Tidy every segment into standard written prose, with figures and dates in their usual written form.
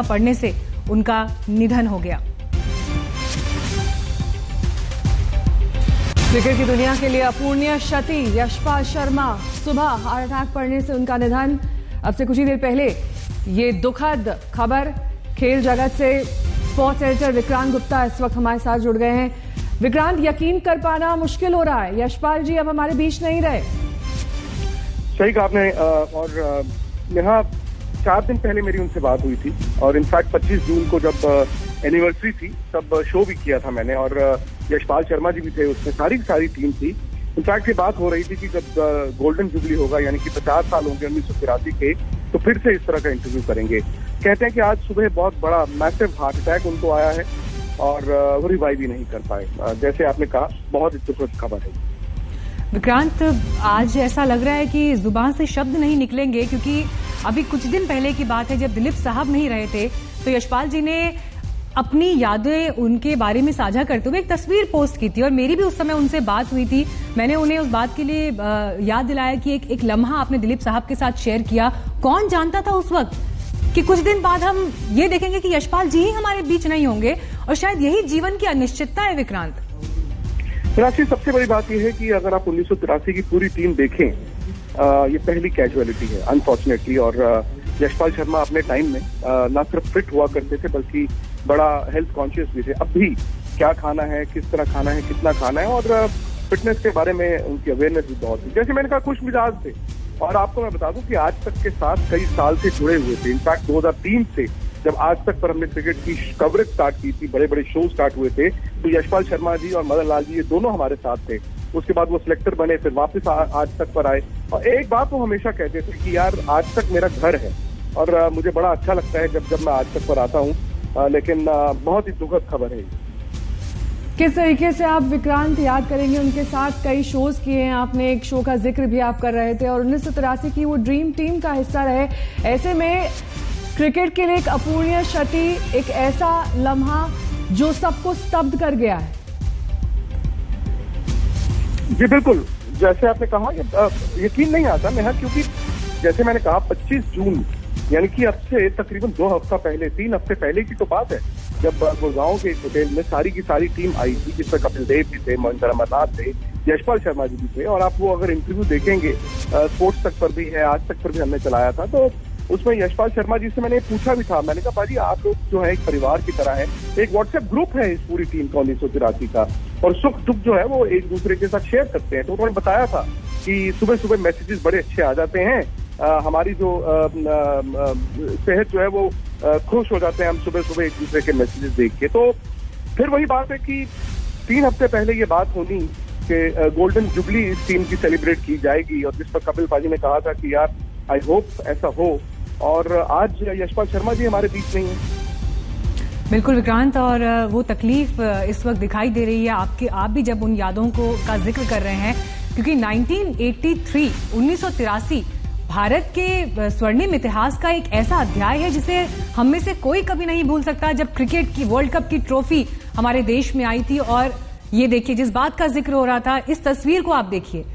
पड़ने से उनका निधन हो गया। क्रिकेट की दुनिया के लिए अपूर्णीय क्षति, यशपाल शर्मा सुबह हार्ट अटैक पड़ने से उनका निधन। अब से कुछ ही देर पहले ये दुखद खबर खेल जगत से स्पोर्ट्स एडिटर विक्रांत गुप्ता इस वक्त हमारे साथ जुड़ गए हैं। विक्रांत, यकीन कर पाना मुश्किल हो रहा है, यशपाल जी अब हमारे बीच नहीं रहे। सही कहा आपने। और यहाँ 4 दिन पहले मेरी उनसे बात हुई थी और इनफैक्ट 25 जून को जब एनिवर्सरी थी तब शो भी किया था मैंने, और यशपाल शर्मा जी भी थे उसमें, सारी टीम थी। इनफैक्ट ये बात हो रही थी कि जब गोल्डन जुबली होगा यानी कि 50 साल होंगे 1983 के, तो फिर से इस तरह का इंटरव्यू करेंगे। कहते हैं कि आज सुबह बहुत बड़ा मैसिव हार्ट अटैक उनको आया है और वो रिवाइव भी नहीं कर पाए। जैसे आपने कहा, बहुत दुखद खबर है। विक्रांत, आज ऐसा लग रहा है कि जुबान से शब्द नहीं निकलेंगे, क्योंकि अभी कुछ दिन पहले की बात है जब दिलीप साहब नहीं रहे थे तो यशपाल जी ने अपनी यादें उनके बारे में साझा करते हुए एक तस्वीर पोस्ट की थी, और मेरी भी उस समय उनसे बात हुई थी। मैंने उन्हें उस बात के लिए याद दिलाया कि एक लम्हा आपने दिलीप साहब के साथ शेयर किया। कौन जानता था उस वक्त कि कुछ दिन बाद हम ये देखेंगे कि यशपाल जी ही हमारे बीच नहीं होंगे, और शायद यही जीवन की अनिश्चितता है। विक्रांत, राशि, सबसे बड़ी बात यह है कि अगर आप 1983 की पूरी टीम देखें, ये पहली कैजुअलिटी है अनफॉर्चुनेटली। और यशपाल शर्मा अपने टाइम में न सिर्फ फिट हुआ करते थे बल्कि बड़ा हेल्थ कॉन्शियस भी थे। अब भी क्या खाना है, किस तरह खाना है, कितना खाना है, और फिटनेस के बारे में उनकी अवेयरनेस भी बहुत थी। जैसे मैंने कहा, खुश मिजाज थे। और आपको मैं बता दूं कि आज तक के साथ कई साल से जुड़े हुए थे। इनफैक्ट 2003 से जब आज तक पर हमने क्रिकेट की कवरेज स्टार्ट की थी, बड़े बड़े शो स्टार्ट हुए थे, तो यशपाल शर्मा जी और मदन लाल जी ये दोनों हमारे साथ थे। उसके बाद वो सिलेक्टर बने, फिर वापस आज तक पर आए। और एक बात वो हमेशा कहते थे कि यार आज तक मेरा घर है, और मुझे बड़ा अच्छा लगता है जब मैं आज तक पर आता हूँ। लेकिन बहुत ही दुखद खबर है। किस तरीके से आप विक्रांत याद करेंगे? उनके साथ कई शोज किए हैं आपने, एक शो का जिक्र भी आप कर रहे थे, और 1983 की वो ड्रीम टीम का हिस्सा रहे। ऐसे में क्रिकेट के लिए एक अपूर्णीय क्षति, एक ऐसा लम्हा जो सबको स्तब्ध कर गया है। जी बिल्कुल, जैसे आपने कहा, यकीन नहीं आता नेहा, क्योंकि जैसे मैंने कहा 25 जून यानी कि अब से तकरीबन 2 हफ्ता पहले, 3 हफ्ते पहले की तो बात है, जब गुड़गांव के एक होटल में सारी की सारी टीम आई थी, जिसमें कपिल देव भी थे, महेंद्र अमरनाथ थे, यशपाल शर्मा जी भी थे। और आप वो अगर इंटरव्यू देखेंगे, स्पोर्ट्स तक पर भी है, आज तक पर भी हमने चलाया था, तो उसमें यशपाल शर्मा जी से मैंने पूछा भी था। मैंने कहा, भाजी आप लोग जो है एक परिवार की तरह है, एक व्हाट्सएप ग्रुप है इस पूरी टीम का 1983 का, और सुख दुख जो है वो एक दूसरे के साथ शेयर करते हैं। तो उन्होंने बताया था कि सुबह सुबह मैसेजेस बड़े अच्छे आ जाते हैं, हमारी जो सेहत जो है वो खुश हो जाते हैं हम सुबह सुबह एक दूसरे के मैसेजेस देख के। तो फिर वही बात है कि 3 हफ्ते पहले ये बात होनी कि गोल्डन जुबली इस टीम की सेलिब्रेट की जाएगी, और जिस पर कपिल पाजी ने कहा था कि यार आई होप ऐसा हो, और आज यशपाल शर्मा जी हमारे बीच नहीं है। बिल्कुल विक्रांत, और वो तकलीफ इस वक्त दिखाई दे रही है आप भी जब उन यादों का जिक्र कर रहे हैं, क्योंकि 1983 भारत के स्वर्णिम इतिहास का एक ऐसा अध्याय है जिसे हम में से कोई कभी नहीं भूल सकता, जब क्रिकेट की वर्ल्ड कप की ट्रॉफी हमारे देश में आई थी। और ये देखिए, जिस बात का जिक्र हो रहा था, इस तस्वीर को आप देखिए,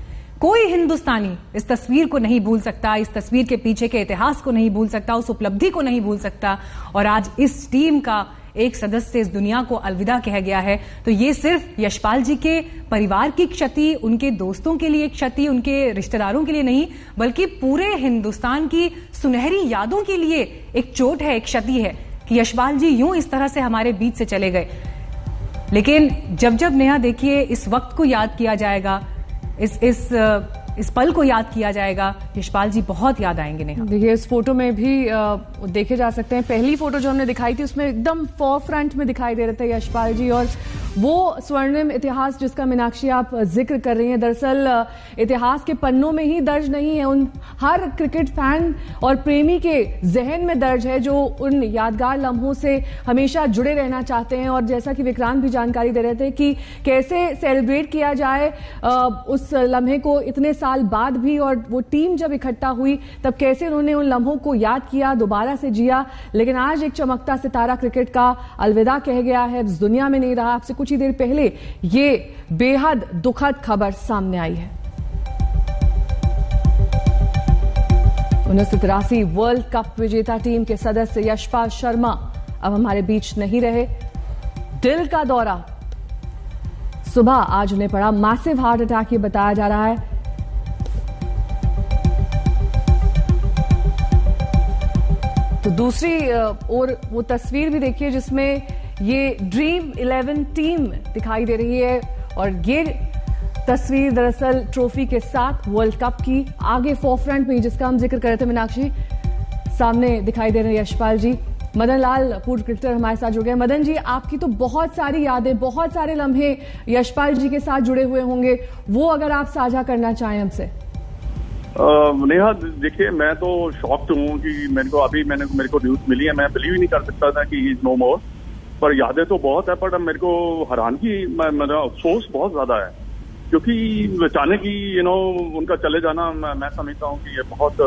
कोई हिंदुस्तानी इस तस्वीर को नहीं भूल सकता, इस तस्वीर के पीछे के इतिहास को नहीं भूल सकता, उस उपलब्धि को नहीं भूल सकता। और आज इस टीम का एक सदस्य इस दुनिया को अलविदा कह गया है। तो ये सिर्फ यशपाल जी के परिवार की क्षति, उनके दोस्तों के लिए क्षति, उनके रिश्तेदारों के लिए नहीं, बल्कि पूरे हिंदुस्तान की सुनहरी यादों के लिए एक चोट है, एक क्षति है कि यशपाल जी यूं इस तरह से हमारे बीच से चले गए। लेकिन जब नेहा देखिए, इस वक्त को याद किया जाएगा, इस पल को याद किया जाएगा, यशपाल जी बहुत याद आएंगे नेहा। देखिए, इस फोटो में भी देखे जा सकते हैं, पहली फोटो जो हमने दिखाई थी उसमें एकदम फॉर फ्रंट में दिखाई दे रहे थे यशपाल जी, और वो स्वर्णिम इतिहास जिसका मीनाक्षी आप जिक्र कर रही हैं, दरअसल इतिहास के पन्नों में ही दर्ज नहीं है, उन हर क्रिकेट फैन और प्रेमी के जहन में दर्ज है, जो उन यादगार लम्हों से हमेशा जुड़े रहना चाहते हैं। और जैसा कि विक्रांत भी जानकारी दे रहे थे कि कैसे सेलिब्रेट किया जाए उस लम्हे को इतने साल बाद भी, और वो टीम जब इकट्ठा हुई तब कैसे उन्होंने उन लम्हों को याद किया, दोबारा से जिया। लेकिन आज एक चमकता सितारा क्रिकेट का अलविदा कह गया है, इस दुनिया में नहीं रहा। आपसे कुछ ही देर पहले ये बेहद दुखद खबर सामने आई है। 1983 वर्ल्ड कप विजेता टीम के सदस्य यशपाल शर्मा अब हमारे बीच नहीं रहे। दिल का दौरा सुबह आज उन्हें पड़ा, मैसिव हार्ट अटैक ये बताया जा रहा है। तो दूसरी ओर वो तस्वीर भी देखिए जिसमें ये ड्रीम 11 टीम दिखाई दे रही है और ये तस्वीर दरअसल ट्रॉफी के साथ वर्ल्ड कप की आगे फोरफ्रंट में जिसका हम जिक्र कर रहे थे मीनाक्षी, सामने दिखाई दे रहे हैं यशपाल जी। मदन लाल पूर्व क्रिकेटर हमारे साथ जुड़ गए। मदन जी, आपकी तो बहुत सारी यादें, बहुत सारे लम्हे यशपाल जी के साथ जुड़े हुए होंगे, वो अगर आप साझा करना चाहें हमसे। नेहा देखिए, मैं तो शॉक्ड हूँ कि मेरे को न्यूज मिली है। मैं बिलीव ही नहीं कर सकता था कि ही इज नो मोर, पर यादें तो बहुत है। पर मेरे को हैरानगी, मेरा अफसोस बहुत ज्यादा है क्योंकि अचानक ही उनका चले जाना मैं समझता हूँ कि ये बहुत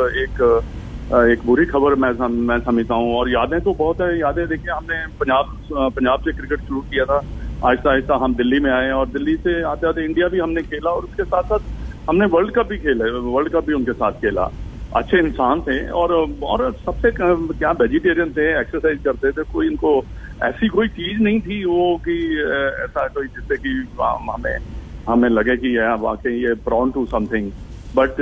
एक बुरी खबर मैं समझता हूँ। और यादें तो बहुत है। यादें देखिए, हमने पंजाब से क्रिकेट शुरू किया था, आहिस्ता आहिस्ता हम दिल्ली में आए और दिल्ली से आते आते इंडिया भी हमने खेला और उसके साथ साथ हमने वर्ल्ड कप भी खेला, वर्ल्ड कप भी उनके साथ खेला। अच्छे इंसान थे और सबसे क्या वेजिटेरियन थे, एक्सरसाइज करते थे, कोई इनको ऐसी कोई चीज नहीं थी वो कि ऐसा कोई जिससे कि हमें लगे कि वाकई ये प्रॉन टू समथिंग। बट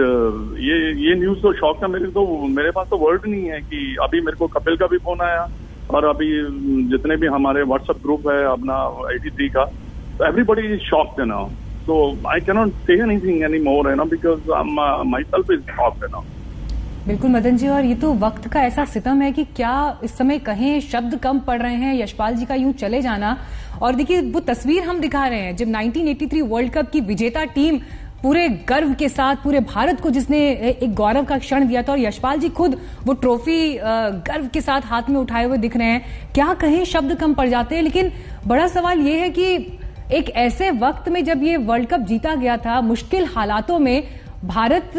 ये न्यूज तो शॉक था मेरे पास तो वर्ड नहीं है कि अभी मेरे को कपिल का भी फोन आया और अभी जितने भी हमारे व्हाट्सएप ग्रुप है अपना 83 का, तो everybody is shocked now. So I cannot say anything anymore, because myself is shocked now. बिल्कुल मदन जी, और ये तो वक्त का ऐसा सितम है कि क्या इस समय कहें, शब्द कम पड़ रहे हैं यशपाल जी का यूं चले जाना। और देखिए वो तस्वीर हम दिखा रहे हैं जब 1983 वर्ल्ड कप की विजेता टीम पूरे गर्व के साथ पूरे भारत को जिसने एक गौरव का क्षण दिया था और यशपाल जी खुद वो ट्रॉफी गर्व के साथ हाथ में उठाए हुए दिख रहे हैं। क्या कहें, शब्द कम पड़ जाते हैं। लेकिन बड़ा सवाल ये है कि एक ऐसे वक्त में जब ये वर्ल्ड कप जीता गया था, मुश्किल हालातों में भारत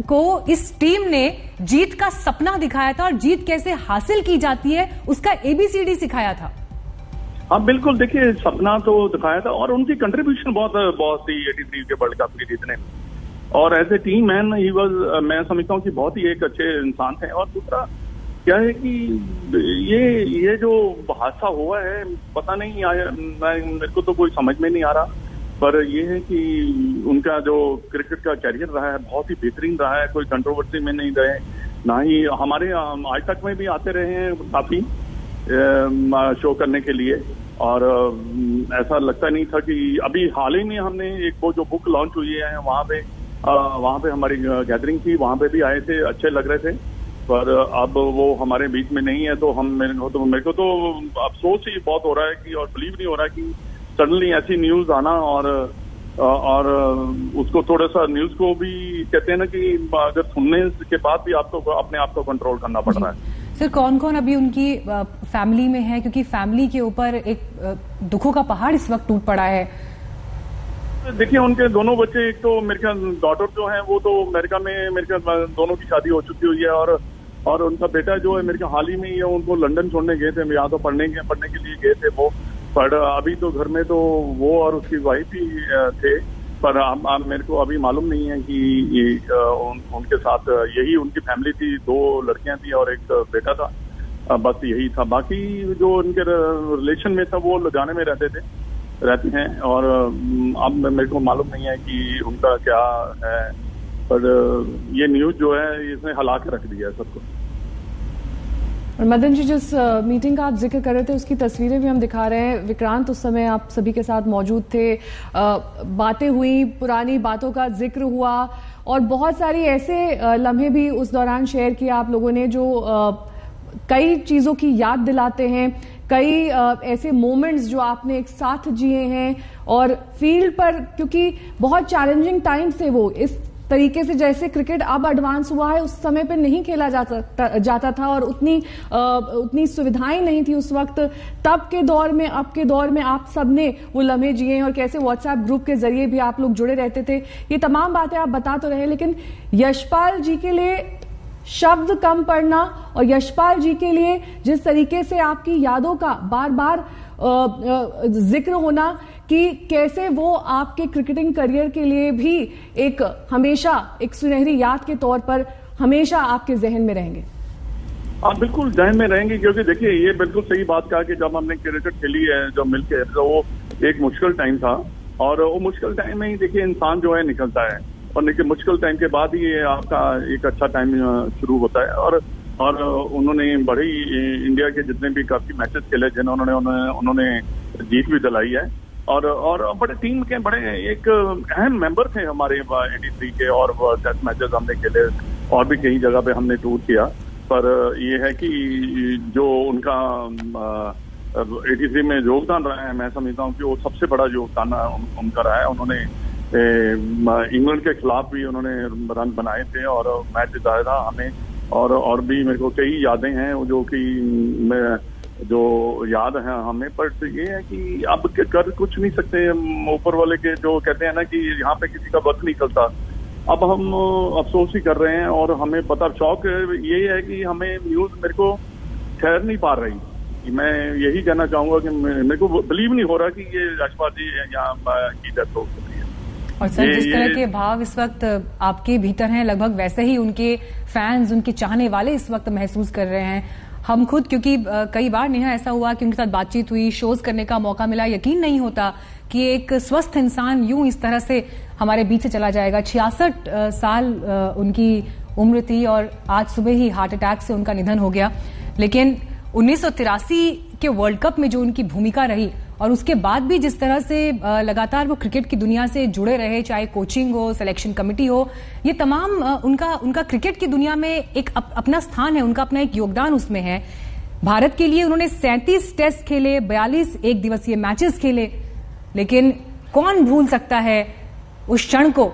को इस टीम ने जीत का सपना दिखाया था और जीत कैसे हासिल की जाती है उसका ABCD सिखाया था। हाँ बिल्कुल, देखिए सपना तो दिखाया था और उनकी कंट्रीब्यूशन बहुत थी 83 के वर्ल्ड कप के जीतने में। और एज ए टीम मैन मैं समझता हूँ कि बहुत ही एक अच्छे इंसान थे। और दूसरा क्या है कि ये जो हादसा हुआ है, पता नहीं मेरे को तो कोई समझ में नहीं आ रहा, पर ये है कि उनका जो क्रिकेट का कैरियर रहा है बहुत ही बेहतरीन रहा है, कोई कंट्रोवर्सी में नहीं रहे, ना ही हमारे आज तक में भी आते रहे हैं काफी शो करने के लिए। और ऐसा लगता नहीं था कि अभी हाल ही में हमने एक वो जो बुक लॉन्च हुई है वहाँ पे हमारी गैदरिंग थी, वहाँ पे भी आए थे, अच्छे लग रहे थे। पर अब वो हमारे बीच में नहीं है तो मेरे को तो अफसोस ही बहुत हो रहा है कि और बिलीव नहीं हो रहा है कि सडनली ऐसी न्यूज आना और उसको थोड़ा सा न्यूज को भी कहते हैं ना कि अगर सुनने के बाद भी आपको अपने आप को कंट्रोल करना पड़ रहा है। सर, कौन कौन अभी उनकी फैमिली में है, क्योंकि फैमिली के ऊपर एक दुखों का पहाड़ इस वक्त टूट पड़ा है। देखिए उनके दोनों बच्चे, एक तो मेरे ख्याल डॉटर जो है वो तो अमेरिका में मेरे ख्याल दोनों की शादी हो चुकी हुई है और उनका बेटा जो है मेरे ख्याल हाल ही में ही उनको लंदन छोड़ने गए थे, यहाँ तो पढ़ने के लिए गए थे वो। पर अभी तो घर में तो वो और उसकी वाइफ ही थे। पर मेरे को अभी मालूम नहीं है कि उनके साथ यही उनकी फैमिली थी, 2 लड़कियां थी और एक बेटा था, बस यही था। बाकी जो उनके रिलेशन में था वो लुधियाने में रहते हैं और अब मेरे को मालूम नहीं है कि उनका क्या है। पर ये न्यूज जो है इसने हिला के रख दिया है सबको। और मदन जी, जिस मीटिंग का आप जिक्र कर रहे थे उसकी तस्वीरें भी हम दिखा रहे हैं। विक्रांत उस समय आप सभी के साथ मौजूद थे, बातें हुई, पुरानी बातों का जिक्र हुआ और बहुत सारी ऐसे लम्हे भी उस दौरान शेयर किए आप लोगों ने जो कई चीजों की याद दिलाते हैं, कई ऐसे मोमेंट्स जो आपने एक साथ जिए हैं। और फील्ड पर क्योंकि बहुत चैलेंजिंग टाइम्स थे वो, इस तरीके से जैसे क्रिकेट अब एडवांस हुआ है उस समय पे नहीं खेला जाता था और उतनी सुविधाएं नहीं थी उस वक्त। तब के दौर में, अब के दौर में आप सबने वो लम्हे जिए और कैसे व्हाट्सएप ग्रुप के जरिए भी आप लोग जुड़े रहते थे। ये तमाम बातें आप बता तो रहे, लेकिन यशपाल जी के लिए शब्द कम पड़ना और यशपाल जी के लिए जिस तरीके से आपकी यादों का बार बार जिक्र होना कि कैसे वो आपके क्रिकेटिंग करियर के लिए भी एक हमेशा एक सुनहरी याद के तौर पर हमेशा आपके जहन में रहेंगे? हाँ, बिल्कुल जहन में रहेंगे, क्योंकि देखिए ये बिल्कुल सही बात कहा कि जब हमने क्रिकेट खेली है जो मिलके, तो वो एक मुश्किल टाइम था, और वो मुश्किल टाइम में ही देखिए इंसान जो है निकलता है, और देखिए मुश्किल टाइम के बाद ही आपका एक अच्छा टाइम शुरू होता है। और उन्होंने बड़ी इंडिया के जितने भी काफी मैचेस खेले जिन्होंने उन्होंने जीत भी दिलाई है, और बड़े टीम के बड़े एक अहम मेंबर थे हमारे 83 के, और टेस्ट मैचेस हमने खेले और भी कई जगह पे हमने टूर किया। पर ये है कि जो उनका 83 में योगदान रहा है, मैं समझता हूँ कि वो सबसे बड़ा योगदान उनका रहा है। उन्होंने इंग्लैंड के खिलाफ भी उन्होंने रन बनाए थे और मैच जिताया था हमें, और भी मेरे को कई यादें हैं जो कि जो याद है हमें। पर ये है कि अब कर कुछ नहीं सकते, ऊपर वाले के जो कहते हैं ना कि यहाँ पे किसी का वक्त नहीं चलता। अब हम अफसोस ही कर रहे हैं, और हमें पता शौक ये है कि हमें न्यूज मेरे को ठहर नहीं पा रही। मैं यही कहना चाहूंगा कि मेरे को बिलीव नहीं हो रहा कि ये यशपाल जी यहाँ की डेथ हो सकती है। और सर, जिस तरह के भाव इस वक्त आपके भीतर हैं, लगभग वैसे ही उनके फैंस, उनके चाहने वाले इस वक्त महसूस कर रहे हैं। हम खुद, क्योंकि कई बार नेहा ऐसा हुआ कि उनके साथ बातचीत हुई, शोज करने का मौका मिला, यकीन नहीं होता कि एक स्वस्थ इंसान यूं इस तरह से हमारे बीच से चला जाएगा। 66 साल उनकी उम्र थी, और आज सुबह ही हार्ट अटैक से उनका निधन हो गया। लेकिन 1983 के वर्ल्ड कप में जो उनकी भूमिका रही, और उसके बाद भी जिस तरह से लगातार वो क्रिकेट की दुनिया से जुड़े रहे, चाहे कोचिंग हो, सिलेक्शन कमेटी हो, ये तमाम उनका क्रिकेट की दुनिया में एक अपना स्थान है, उनका अपना एक योगदान उसमें है। भारत के लिए उन्होंने 37 टेस्ट खेले, 42 एक दिवसीय मैचेस खेले, लेकिन कौन भूल सकता है उस क्षण को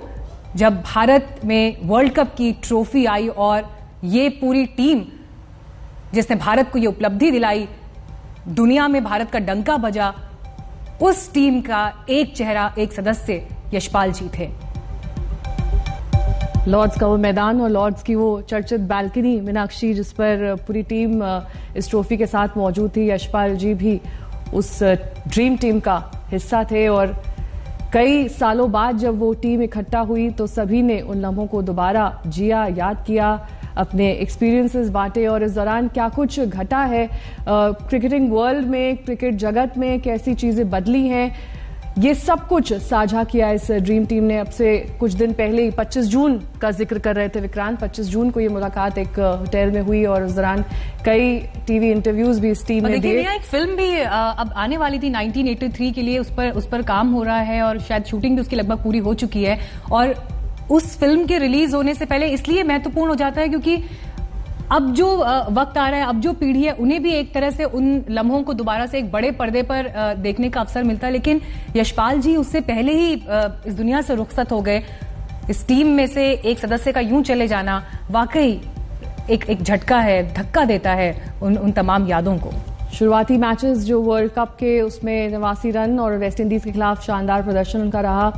जब भारत में वर्ल्ड कप की ट्रॉफी आई, और ये पूरी टीम जिसने भारत को ये उपलब्धि दिलाई, दुनिया में भारत का डंका बजा, उस टीम का एक चेहरा, एक सदस्य यशपाल जी थे। लॉर्ड्स का वो मैदान और लॉर्ड्स की वो चर्चित बालकनी मीनाक्षी, जिस पर पूरी टीम इस ट्रॉफी के साथ मौजूद थी। यशपाल जी भी उस ड्रीम टीम का हिस्सा थे, और कई सालों बाद जब वो टीम इकट्ठा हुई तो सभी ने उन लम्हों को दोबारा जिया, याद किया, अपने एक्सपीरियंसेस बांटे, और इस दौरान क्या कुछ घटा है क्रिकेटिंग वर्ल्ड में, क्रिकेट जगत में कैसी चीजें बदली हैं, ये सब कुछ साझा किया इस ड्रीम टीम ने। अब से कुछ दिन पहले ही 25 जून का जिक्र कर रहे थे विक्रांत, 25 जून को ये मुलाकात एक होटल में हुई, और उस दौरान कई टीवी इंटरव्यूज भी इस टीम ने दिए। एक फिल्म भी अब आने वाली थी 1983 के लिए, उस पर काम हो रहा है, और शायद शूटिंग भी उसकी लगभग पूरी हो चुकी है। और उस फिल्म के रिलीज होने से पहले इसलिए महत्वपूर्ण हो जाता है क्योंकि अब जो वक्त आ रहा है, अब जो पीढ़ी है, उन्हें भी एक तरह से उन लम्हों को दोबारा से एक बड़े पर्दे पर देखने का अवसर मिलता है। लेकिन यशपाल जी उससे पहले ही इस दुनिया से रुखसत हो गए। इस टीम में से एक सदस्य का यूं चले जाना वाकई एक झटका है, धक्का देता है उन तमाम यादों को। शुरुआती मैचेस जो वर्ल्ड कप के, उसमें 89 रन और वेस्ट इंडीज के खिलाफ शानदार प्रदर्शन उनका रहा।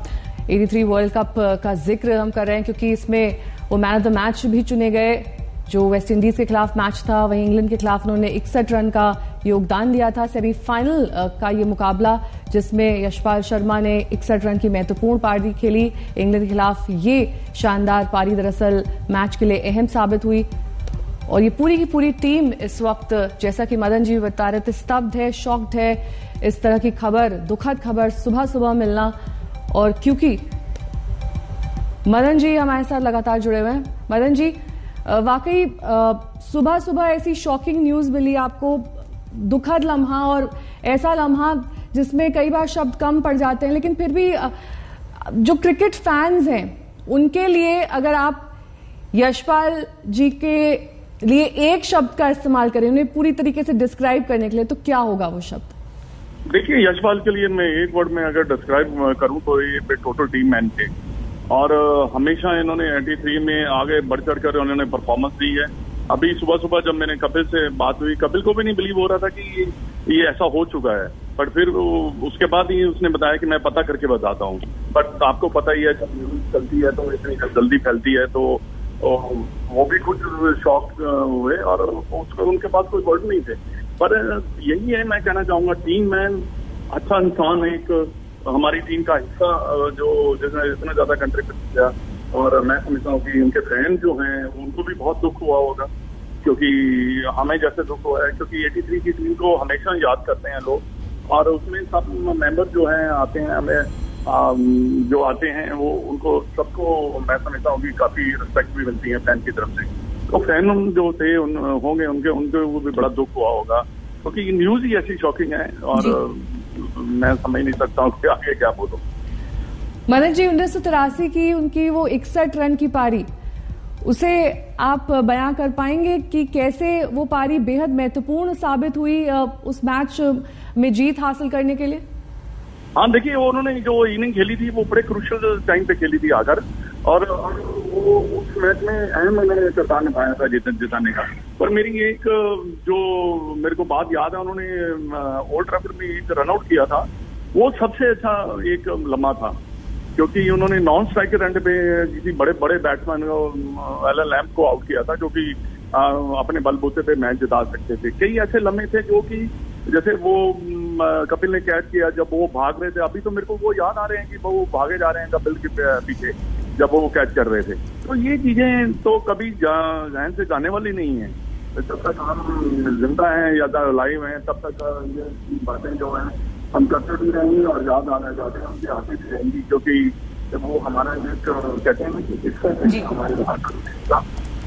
83 वर्ल्ड कप का जिक्र हम कर रहे हैं क्योंकि इसमें वो मैन ऑफ द मैच भी चुने गए। जो वेस्ट इंडीज के खिलाफ मैच था, वहीं इंग्लैंड के खिलाफ उन्होंने 61 रन का योगदान दिया था। सेमीफाइनल का ये मुकाबला जिसमें यशपाल शर्मा ने 61 रन की महत्वपूर्ण पारी खेली इंग्लैंड के खिलाफ, ये शानदार पारी दरअसल मैच के लिए अहम साबित हुई। और ये पूरी की पूरी टीम इस वक्त, जैसा कि मदन जी बता रहे थे, स्तब्ध है, शॉक्ड है। इस तरह की खबर, दुखद खबर सुबह सुबह मिलना, और क्योंकि मदन जी हमारे साथ लगातार जुड़े हुए हैं। मदन जी, वाकई सुबह सुबह ऐसी शॉकिंग न्यूज मिली आपको, दुखद लम्हा, और ऐसा लम्हा जिसमें कई बार शब्द कम पड़ जाते हैं, लेकिन फिर भी जो क्रिकेट फैंस हैं उनके लिए अगर आप यशपाल जी के लिए एक शब्द का इस्तेमाल करें, उन्हें पूरी तरीके से डिस्क्राइब करने के लिए, तो क्या होगा वो शब्द? देखिए, यशपाल के लिए मैं एक वर्ड में अगर डिस्क्राइब करूं तो ये टोटल टीम मैन थे, और हमेशा इन्होंने 83 में आगे बढ़ चढ़ कर उन्होंने परफॉर्मेंस दी है। अभी सुबह सुबह जब मैंने कपिल से बात हुई, कपिल को भी नहीं बिलीव हो रहा था कि ये ऐसा हो चुका है, बट फिर उसके बाद ही उसने बताया कि मैं पता करके बताता हूँ। बट आपको पता ही है, जब न्यूज चलती है तो इतनी जल्दी फैलती है, तो वो भी कुछ शॉक हुए, और उनके पास कोई वर्ड नहीं थे। पर यही है, मैं कहना चाहूंगा, टीम मैन, अच्छा इंसान, एक हमारी टीम का हिस्सा जो जिसने इतना ज्यादा कंट्रीब्यूट किया, और मैं समझता हूँ कि उनके फैन जो हैं उनको भी बहुत दुख हुआ होगा, क्योंकि हमें जैसे दुख हुआ है, क्योंकि 83 की टीम को हमेशा याद करते हैं लोग, और उसमें सब मेंबर जो हैं आते हैं, हमें जो आते हैं वो उनको सबको मैं समझता हूँ कि काफी रिस्पेक्ट भी मिलती है फैन की तरफ से। तो फैन जो थे होंगे उनके वो भी बड़ा दुख हुआ होगा, क्योंकि तो न्यूज ही ऐसी शॉकिंग है और मैं समझ नहीं सकता हूँ कि आगे क्या बोलूं। मनन जी, 1983 की उनकी वो 61 रन की पारी, उसे आप बयां कर पाएंगे कि कैसे वो पारी बेहद महत्वपूर्ण साबित हुई उस मैच में जीत हासिल करने के लिए? हाँ, देखिए उन्होंने जो इनिंग खेली थी वो बड़े क्रूशियल टाइम पे खेली थी आकर, और वो उस मैच में अहम उन्होंने किरदार निभाया था जिताने का। पर मेरी एक जो मेरे को बात याद है, उन्होंने ओल्ड ट्रैफर्ड में एक रनआउट किया था, वो सबसे अच्छा एक लम्हा था, क्योंकि उन्होंने नॉन स्ट्राइकर रन पे किसी बड़े बड़े बैट्समैन एलन लैम्प को आउट किया था, जो कि अपने बलबूते पे मैच जिता सकते थे। कई ऐसे लम्हे थे जो कि जैसे वो कपिल ने कैच किया जब वो भाग रहे थे, अभी तो मेरे को वो याद आ रहे हैं कि वो भागे जा रहे हैं कपिल के पीछे जब वो कैच कर रहे थे। तो ये चीजें तो कभी जहन से जाने वाली नहीं है। जब तक हम जिंदा हैं या लाइव हैं तब तक ये बातें जो हैं हम करते भी रहेंगे और याद आना चाहते हैं हमसे आती भी रहेंगी, क्योंकि वो हमारा एक कहते हैं कि इसका हमारे बात।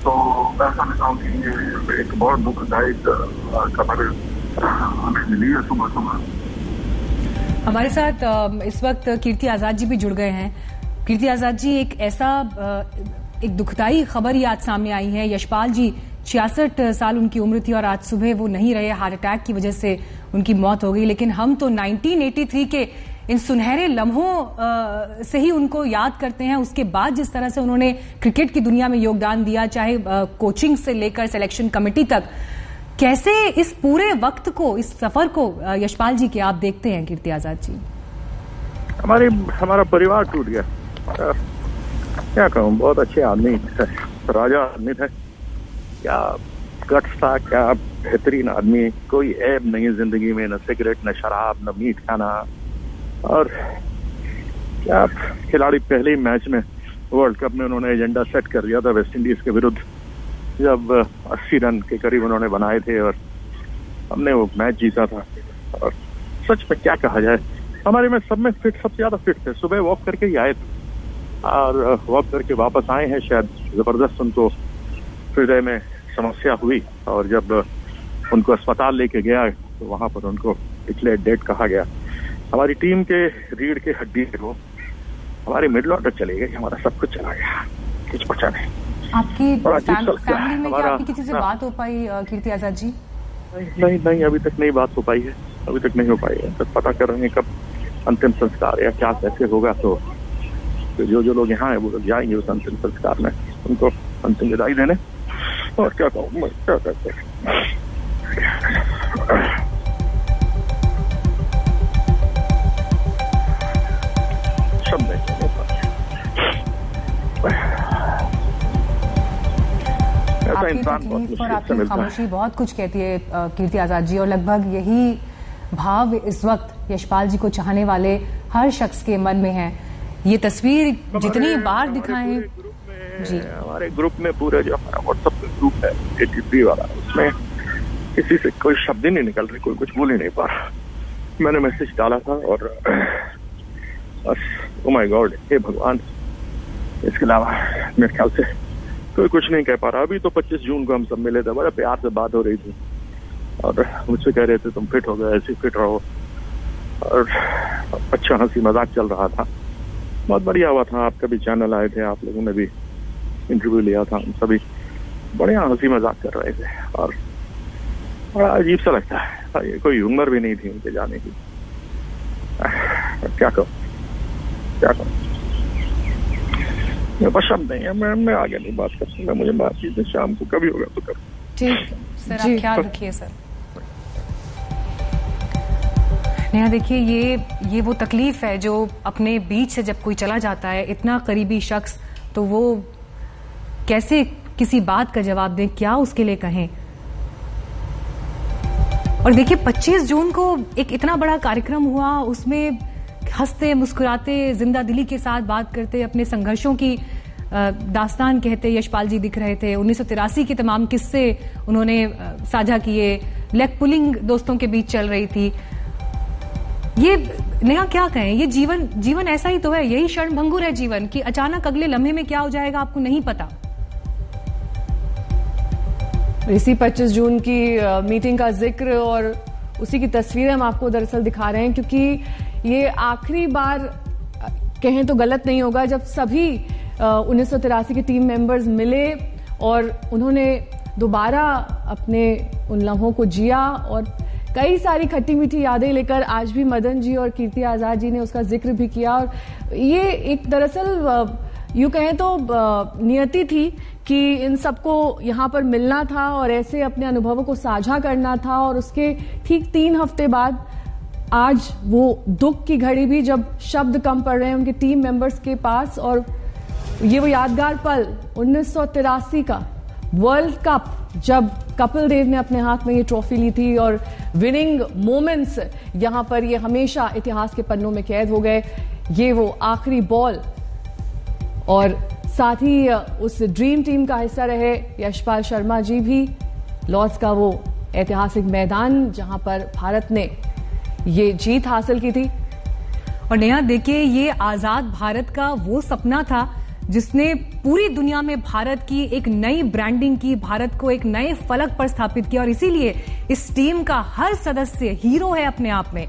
तो मैं समझता हूँ कि ये एक बहुत दुखदायक खबर हमें मिली है सुबह सुबह। हमारे साथ इस वक्त कीर्ति आजाद जी भी जुड़ गए हैं। कीर्ति आजाद जी, एक दुखदाई खबर ही आज सामने आई है। यशपाल जी 66 साल उनकी उम्र थी और आज सुबह वो नहीं रहे, हार्ट अटैक की वजह से उनकी मौत हो गई। लेकिन हम तो 1983 के इन सुनहरे लम्हों से ही उनको याद करते हैं। उसके बाद जिस तरह से उन्होंने क्रिकेट की दुनिया में योगदान दिया, चाहे कोचिंग से लेकर सिलेक्शन कमेटी तक, कैसे इस पूरे वक्त को, इस सफर को यशपाल जी के आप देखते हैं कीर्ति आजाद जी? हमारा परिवार टूट गया। क्या कहूँ, बहुत अच्छे आदमी थे, राजा आदमी थे, क्या गट्स था, क्या बेहतरीन आदमी, कोई ऐब नहीं जिंदगी में, न सिगरेट, न शराब, न मीट खाना। और क्या खिलाड़ी पहले ही मैच में वर्ल्ड कप में उन्होंने एजेंडा सेट कर दिया था वेस्ट इंडीज के विरुद्ध, जब 80 रन के करीब उन्होंने बनाए थे और हमने वो मैच जीता था। और सच में क्या कहा जाए, हमारे में सब में फिट, सबसे ज्यादा फिट थे। सुबह वॉक करके ही आए थे और वॉक करके वापस आए हैं। शायद जबरदस्त उनको हृदय में समस्या हुई और जब उनको अस्पताल लेके गया तो वहां पर उनको डिक्लेयर डेड कहा गया। हमारी टीम के रीढ़ के हड्डी थे वो, हमारे मिडल ऑर्डर चले गए, हमारा सब कुछ चला गया, कुछ बचा नहीं। आपकी फैमिली में क्या आपकी किसी से बात हो पाई कीर्ति आजाद जी? नहीं, अभी तक नहीं बात हो पाई है, अभी तक नहीं हो पाई है। तो पता कर रहे हैं कब अंतिम संस्कार या क्या कैसे होगा। तो जो लोग यहाँ है वो लोग जाएंगे उस अंतिम संस्कार में, उनको अंतिम विदाई देने। और क्या कहूँ, क्या कहते हैं, शब्द नहीं। आपकी तकलीफ और आपकी खामोशी बहुत कुछ कहती है कीर्ति आजाद जी, और लगभग यही भाव इस वक्त यशपाल जी को चाहने वाले हर शख्स के मन में है। ये तस्वीर जितनी बार दिखाएं जी, हमारे ग्रुप में पूरे जो हमारा व्हाट्सएप ग्रुप है 83 वाला, उसमें किसी से कोई शब्द ही नहीं निकल रहे, कोई कुछ बोल ही नहीं पा रहा। मैंने मैसेज डाला था और बस ओ माय गॉड, हे भगवान, इसके अलावा मेरे ख्याल से कोई कुछ नहीं कह पा रहा। अभी तो 25 जून को हम सब मिले थे, बड़ा प्यार से बात हो रही थी और मुझसे कह रहे थे तुम फिट हो गए, ऐसे फिट रहो, और अच्छा हंसी मजाक चल रहा था, बहुत बढ़िया हुआ था। आपका भी चैनल आए थे, आप लोगों ने भी इंटरव्यू लिया था, हम सभी बढ़िया हंसी मजाक कर रहे थे और बड़ा अजीब सा लगता है। ये कोई उम्र भी नहीं थी उनके जाने की। क्या कहूँ, बस शब्द नहीं है, मैं आगे नहीं बात कर सकता। मुझे बात कीजिए, शाम को कभी होगा तो करो। ठीक सर, आप ख्याल रखिए सर। नेहा, देखिए ये वो तकलीफ है जो अपने बीच से जब कोई चला जाता है, इतना करीबी शख्स, तो वो कैसे किसी बात का जवाब दें, क्या उसके लिए कहें। और देखिए 25 जून को एक इतना बड़ा कार्यक्रम हुआ, उसमें हंसते मुस्कुराते जिंदा दिली के साथ बात करते, अपने संघर्षों की दास्तान कहते यशपाल जी दिख रहे थे। 1983 के तमाम किस्से उन्होंने साझा किए। लेग पुलिंग दोस्तों के बीच चल रही थी। ये नेहा क्या कहें, ये जीवन ऐसा ही तो है, यही क्षणभंगुर है जीवन कि अचानक अगले लम्हे में क्या हो जाएगा आपको नहीं पता। इसी 25 जून की मीटिंग का जिक्र और उसी की तस्वीरें हम आपको दरअसल दिखा रहे हैं, क्योंकि ये आखिरी बार कहें तो गलत नहीं होगा जब सभी 1983 के टीम मेंबर्स मिले और उन्होंने दोबारा अपने उन लम्हों को जिया और कई सारी खट्टी मीठी यादें लेकर आज भी मदन जी और कीर्ति आजाद जी ने उसका जिक्र भी किया। और ये एक दरअसल यूं कहें तो नियति थी कि इन सबको यहां पर मिलना था और ऐसे अपने अनुभवों को साझा करना था। और उसके ठीक 3 हफ्ते बाद आज वो दुख की घड़ी भी जब शब्द कम पड़ रहे हैं उनके टीम मेंबर्स के पास, और ये वो यादगार पल 1983 का वर्ल्ड कप जब कपिल देव ने अपने हाथ में ये ट्रॉफी ली थी और विनिंग मोमेंट्स यहां पर ये हमेशा इतिहास के पन्नों में कैद हो गए। ये वो आखिरी बॉल और साथ ही उस ड्रीम टीम का हिस्सा रहे यशपाल शर्मा जी भी, लॉर्ड्स का वो ऐतिहासिक मैदान जहां पर भारत ने ये जीत हासिल की थी। और नेहा देखिए, ये आजाद भारत का वो सपना था जिसने पूरी दुनिया में भारत की एक नई ब्रांडिंग की, भारत को एक नए फलक पर स्थापित किया। और इसीलिए इस टीम का हर सदस्य हीरो है अपने आप में।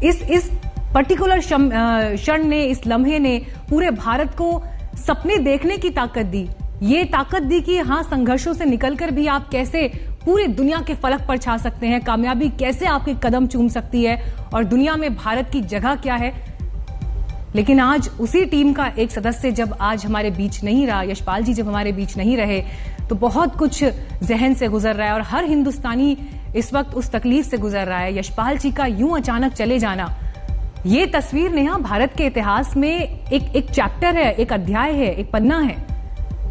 इस पर्टिकुलर क्षण ने, इस लम्हे ने पूरे भारत को सपने देखने की ताकत दी। ये ताकत दी कि हाँ, संघर्षों से निकलकर भी आप कैसे पूरी दुनिया के फलक पर छा सकते हैं, कामयाबी कैसे आपके कदम चूम सकती है और दुनिया में भारत की जगह क्या है। लेकिन आज उसी टीम का एक सदस्य जब आज हमारे बीच नहीं रहा, यशपाल जी जब हमारे बीच नहीं रहे, तो बहुत कुछ जहन से गुजर रहा है और हर हिंदुस्तानी इस वक्त उस तकलीफ से गुजर रहा है। यशपाल जी का यूं अचानक चले जाना, ये तस्वीर नेहा भारत के इतिहास में एक चैप्टर है, एक अध्याय है, एक पन्ना है।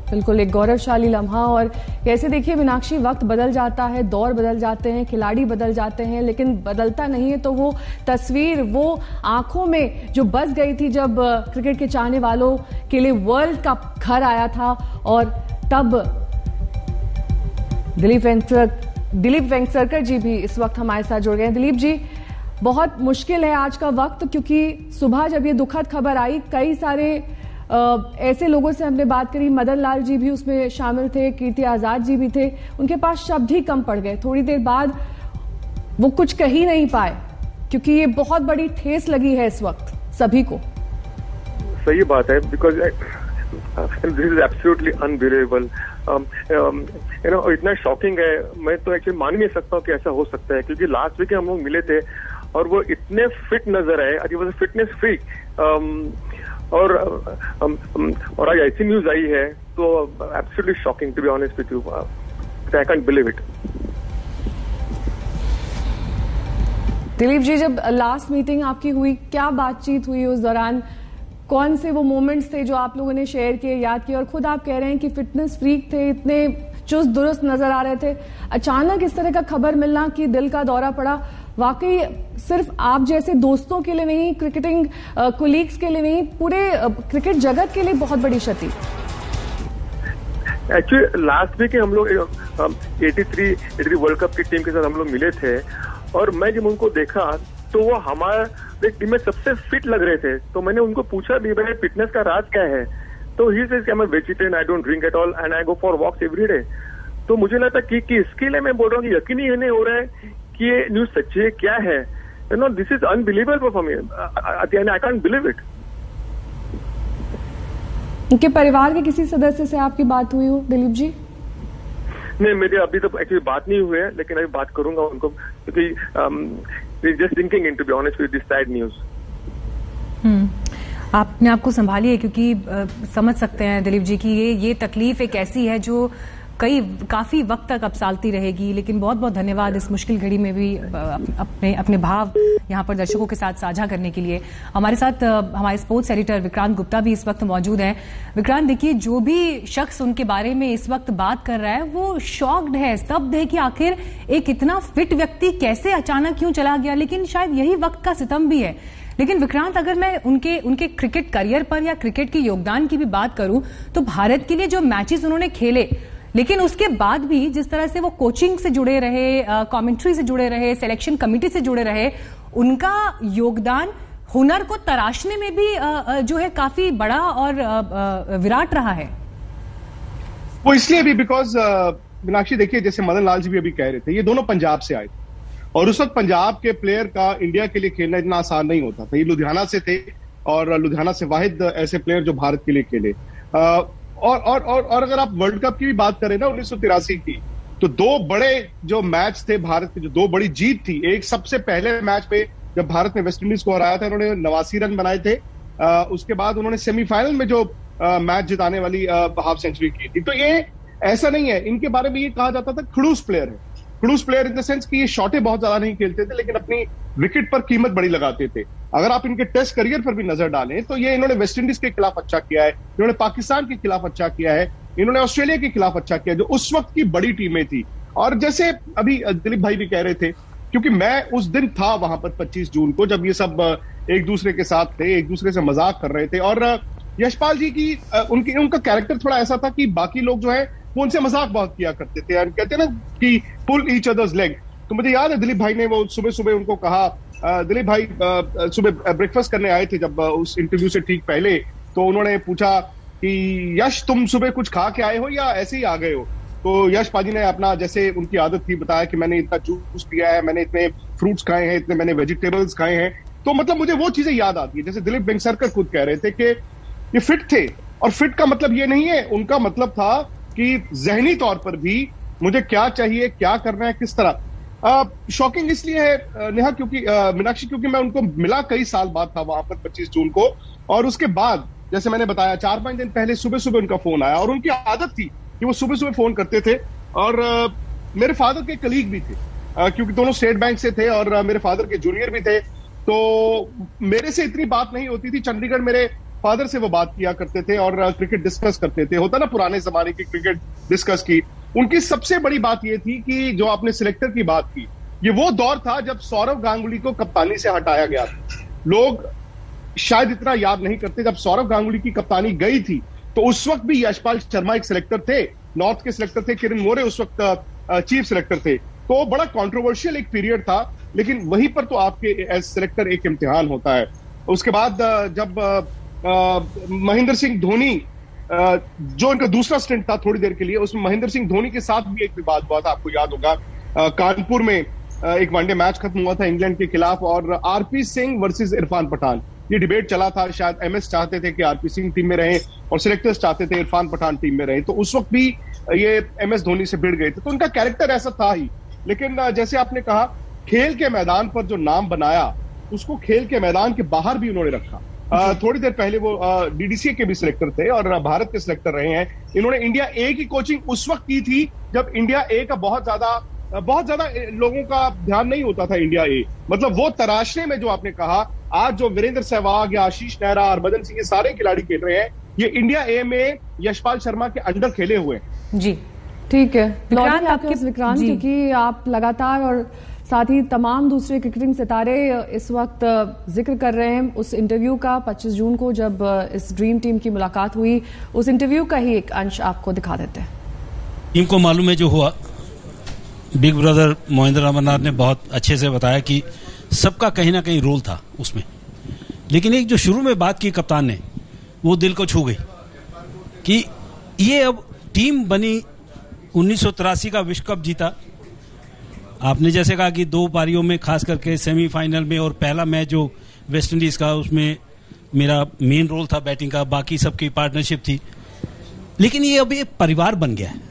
बिल्कुल एक गौरवशाली लम्हा। और कैसे देखिए मीनाक्षी, वक्त बदल जाता है, दौर बदल जाते हैं, खिलाड़ी बदल जाते हैं, लेकिन बदलता नहीं है तो वो तस्वीर, वो आंखों में जो बस गई थी जब क्रिकेट के चाहने वालों के लिए वर्ल्ड कप घर आया था। और तब दिलीप वेंगसरकर जी भी इस वक्त हमारे साथ जुड़ गए हैं। दिलीप जी, बहुत मुश्किल है आज का वक्त, क्योंकि सुबह जब ये दुखद खबर आई, कई सारे ऐसे लोगों से हमने बात करी, मदन लाल जी भी उसमें शामिल थे, कीर्ति आजाद जी भी थे, उनके पास शब्द ही कम पड़ गए। थोड़ी देर बाद वो कुछ कह ही नहीं पाए, क्योंकि ये बहुत बड़ी ठेस लगी है इस वक्त सभी को। सही बात है, because this is absolutely unbelievable. इतना शॉकिंग है, मैं तो एक्चुअली मान नहीं सकता हूँ कि ऐसा हो सकता है, क्योंकि लास्ट वीक हम लोग मिले थे और वो इतने फिट नजर आए, I was a fitness freak. और आज ऐसी न्यूज आई है तो absolutely shocking, to be honest with you, I can't believe it. Dilip ji, जब लास्ट मीटिंग आपकी हुई, क्या बातचीत हुई उस दौरान? कौन से वो मोमेंट्स थे जो आप लोगों ने शेयर किए, याद किए? और खुद आप कह रहे हैं कि फिटनेस फ्रीक थे, इतने चुस्त दुरुस्त नजर आ रहे थे। अचानक इस तरह का खबर मिलना कि दिल का दौरा पड़ा, वाकई सिर्फ आप जैसे दोस्तों के लिए नहीं, क्रिकेटिंग कोलीग्स के लिए नहीं, पूरे क्रिकेट जगत के लिए बहुत बड़ी क्षति। एक्चुअली लास्ट वीक हम लोग 83 वर्ल्ड कप की टीम के साथ हम लोग मिले थे और मैं जब उनको देखा तो वो हमारे टीम में सबसे फिट लग रहे थे। तो मैंने उनको पूछा भी, भाई फिटनेस का राज क्या है? तो he says I am a vegetarian, I don't drink at all and I go for walks every day. तो मुझे लगता कि इसके लिए मैं बोल रहा हूँ कि यकीन ही नहीं हो रहा है कि ये न्यूज सच्ची है, क्या है। You know, this is unbelievable for me, I can't believe it. उनके परिवार के किसी सदस्य से आपकी बात हुई हो दिलीप जी? नहीं, मेरी अभी तो एक्चुअली बात नहीं हुई है, लेकिन अभी बात करूंगा उनको, क्योंकि just thinking in, to be honest with this sad news. आपने आपको संभालिए, क्योंकि समझ सकते हैं दिलीप जी की ये तकलीफ एक ऐसी है जो काफी वक्त तक अब सालती रहेगी। लेकिन बहुत बहुत धन्यवाद इस मुश्किल घड़ी में भी अपने भाव यहाँ पर दर्शकों के साथ साझा करने के लिए। हमारे साथ हमारे स्पोर्ट्स एडिटर विक्रांत गुप्ता भी इस वक्त मौजूद हैं। विक्रांत, देखिए, जो भी शख्स उनके बारे में इस वक्त बात कर रहा है वो शॉक्ड है, स्तब्ध है कि आखिर एक इतना फिट व्यक्ति कैसे अचानक क्यों चला गया। लेकिन शायद यही वक्त का सितम भी है। लेकिन विक्रांत, अगर मैं उनके क्रिकेट करियर पर या क्रिकेट के योगदान की भी बात करूं तो भारत के लिए जो मैचेस उन्होंने खेले, लेकिन उसके बाद भी जिस तरह से वो कोचिंग से जुड़े रहे, कमेंट्री से जुड़े रहे, सिलेक्शन कमेटी से जुड़े रहे, उनका योगदान हुनर को तराशने में भी जो है काफी बड़ा और विराट रहा है। वो इसलिए भी बिकॉज मीनाक्षी देखिए, जैसे मदन लाल जी भी अभी कह रहे थे, ये दोनों पंजाब से आए थे और उस वक्त पंजाब के प्लेयर का इंडिया के लिए खेलना इतना आसान नहीं होता था। ये लुधियाना से थे और लुधियाना से वाहिद ऐसे प्लेयर जो भारत के लिए खेले। और अगर आप वर्ल्ड कप की भी बात करें ना 1983 की, तो दो बड़े जो मैच थे भारत के, जो दो बड़ी जीत थी, एक सबसे पहले मैच पे जब भारत ने वेस्ट इंडीज को हराया था, उन्होंने 89 रन बनाए थे। उसके बाद उन्होंने सेमीफाइनल में जो मैच जिताने वाली हाफ सेंचुरी की थी। तो ये ऐसा नहीं है, इनके बारे में ये कहा जाता था खड़ूस प्लेयर है। खड़ूस प्लेयर इन द सेंस कि ये शॉटें बहुत ज्यादा नहीं खेलते थे, लेकिन अपनी विकेट पर कीमत बड़ी लगाते थे। अगर आप इनके टेस्ट करियर पर भी नजर डालें तो ये इन्होंने वेस्ट इंडीज के खिलाफ अच्छा किया है, इन्होंने पाकिस्तान के खिलाफ अच्छा किया है, इन्होंने ऑस्ट्रेलिया के खिलाफ अच्छा किया, जो उस वक्त की बड़ी टीमें थी। और जैसे अभी दिलीप भाई भी कह रहे थे, क्योंकि मैं उस दिन था वहां पर 25 जून को, जब ये सब एक दूसरे के साथ थे, एक दूसरे से मजाक कर रहे थे। और यशपाल जी की उनका कैरेक्टर थोड़ा ऐसा था कि बाकी लोग जो है वो उनसे मजाक बहुत किया करते थे, और कहते हैं ना कि पुल ईच अदर्स लेग। तो मुझे याद है दिलीप भाई ने वो सुबह सुबह उनको कहा, दिलीप भाई सुबह ब्रेकफास्ट करने आए थे जब उस इंटरव्यू से ठीक पहले, तो उन्होंने पूछा कि यश तुम सुबह कुछ खा के आए हो या ऐसे ही आ गए हो? तो यश पाजी ने अपना, जैसे उनकी आदत थी, बताया कि मैंने इतना जूस पिया है, मैंने इतने फ्रूट्स खाए हैं, इतने मैंने वेजिटेबल्स खाए हैं। तो मतलब मुझे वो चीजें याद आती है, जैसे दिलीप वेंगसरकर खुद कह रहे थे कि ये फिट थे, और फिट का मतलब ये नहीं है, उनका मतलब था कि जहनी तौर पर भी मुझे क्या चाहिए, क्या करना है, किस तरह। शॉकिंग इसलिए है नेहा, क्योंकि मीनाक्षी, क्योंकि मैं उनको मिला कई साल बाद था वहां पर 25 जून को, और उसके बाद जैसे मैंने बताया 4-5 दिन पहले सुबह सुबह उनका फोन आया, और उनकी आदत थी कि वो सुबह सुबह फोन करते थे। और मेरे फादर के कलीग भी थे, क्योंकि दोनों स्टेट बैंक से थे और मेरे फादर के जूनियर भी थे, तो मेरे से इतनी बात नहीं होती थी। चंडीगढ़ मेरे फादर से वो बात किया करते थे और क्रिकेट डिस्कस करते थे, होता ना पुराने जमाने की क्रिकेट डिस्कस की। उनकी सबसे बड़ी बात ये थी कि जो आपने सिलेक्टर की बात की, ये वो दौर था जब सौरव गांगुली को कप्तानी से हटाया गया था। लोग शायद इतना याद नहीं करते, जब सौरव गांगुली की कप्तानी गई थी तो उस वक्त भी यशपाल शर्मा एक सिलेक्टर थे, नॉर्थ के सिलेक्टर थे, किरण मोरे उस वक्त चीफ सिलेक्टर थे। तो बड़ा कंट्रोवर्शियल एक पीरियड था, लेकिन वहीं पर तो आपके एज सिलेक्टर एक इम्तिहान होता है। उसके बाद जब महेंद्र सिंह धोनी, जो इनका दूसरा स्टेंट था थोड़ी देर के लिए, उसमें महेंद्र सिंह धोनी के साथ भी एक विवाद हुआ था, आपको याद होगा। कानपुर में एक वनडे मैच खत्म हुआ था इंग्लैंड के खिलाफ, और आरपी सिंह वर्सेस इरफान पठान, ये डिबेट चला था। शायद एमएस चाहते थे कि आरपी सिंह टीम में रहे और सिलेक्टर्स चाहते थे इरफान पठान टीम में रहे, तो उस वक्त भी ये एमएस धोनी से भिड़ गए थे। तो उनका कैरेक्टर ऐसा था ही, लेकिन जैसे आपने कहा, खेल के मैदान पर जो नाम बनाया, उसको खेल के मैदान के बाहर भी उन्होंने रखा। थोड़ी देर पहले वो डीडीसीए के भी सिलेक्टर थे और भारत के सिलेक्टर रहे हैं। इन्होंने इंडिया ए की कोचिंग उस वक्त की थी जब इंडिया ए का बहुत ज्यादा लोगों का ध्यान नहीं होता था। इंडिया ए मतलब वो तराशने में, जो आपने कहा, आज जो वीरेंद्र सहवाग या आशीष नेहरा, हरभजन सिंह, ये सारे खिलाड़ी खेल रहे हैं, ये इंडिया ए में यशपाल शर्मा के अंडर खेले हुए हैं। जी ठीक है विक्रांत, क्योंकि आप लगातार और साथ ही तमाम दूसरे क्रिकेटिंग सितारे इस वक्त जिक्र कर रहे हैं उस इंटरव्यू का 25 जून को जब इस ड्रीम टीम की मुलाकात हुई। उस इंटरव्यू का ही एक अंश आपको दिखा देते हैं। टीम को मालूम है जो हुआ, बिग ब्रदर महेंद्र अमरनाथ ने बहुत अच्छे से बताया कि सबका कहीं ना कहीं रोल था उसमें, लेकिन एक जो शुरू में बात की कप्तान ने, वो दिल को छू गई कि ये अब टीम बनी, 1983 का विश्व कप जीता। आपने जैसे कहा कि 2 पारियों में, खास करके सेमीफाइनल में और पहला मैच जो वेस्ट इंडीज का, उसमें मेरा मेन रोल था बैटिंग का, बाकी सबकी पार्टनरशिप थी। लेकिन ये अब एक परिवार बन गया है,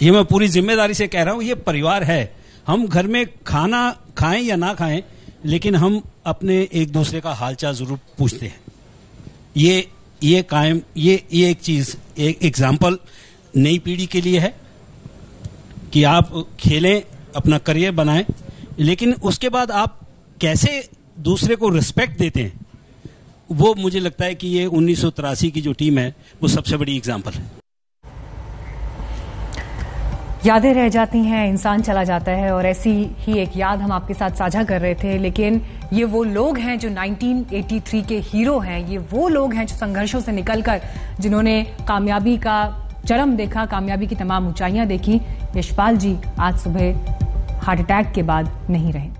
ये मैं पूरी जिम्मेदारी से कह रहा हूं, ये परिवार है। हम घर में खाना खाएं या ना खाएं, लेकिन हम अपने एक दूसरे का हालचाल जरूर पूछते हैं। ये कायम, ये एक चीज, एक एग्जाम्पल नई पीढ़ी के लिए है कि आप खेलें, अपना करियर बनाएं, लेकिन उसके बाद आप कैसे दूसरे को रिस्पेक्ट देते हैं, वो मुझे लगता है कि ये 1983 की जो टीम है वो सबसे बड़ी एग्जाम्पल है। यादें रह जाती हैं, इंसान चला जाता है, और ऐसी ही एक याद हम आपके साथ साझा कर रहे थे। लेकिन ये वो लोग हैं जो 1983 के हीरो हैं, ये वो लोग हैं जो संघर्षों से निकलकर जिन्होंने कामयाबी का चरम देखा, कामयाबी की तमाम ऊंचाइयां देखी। यशपाल जी आज सुबह हार्ट अटैक के बाद नहीं रहे।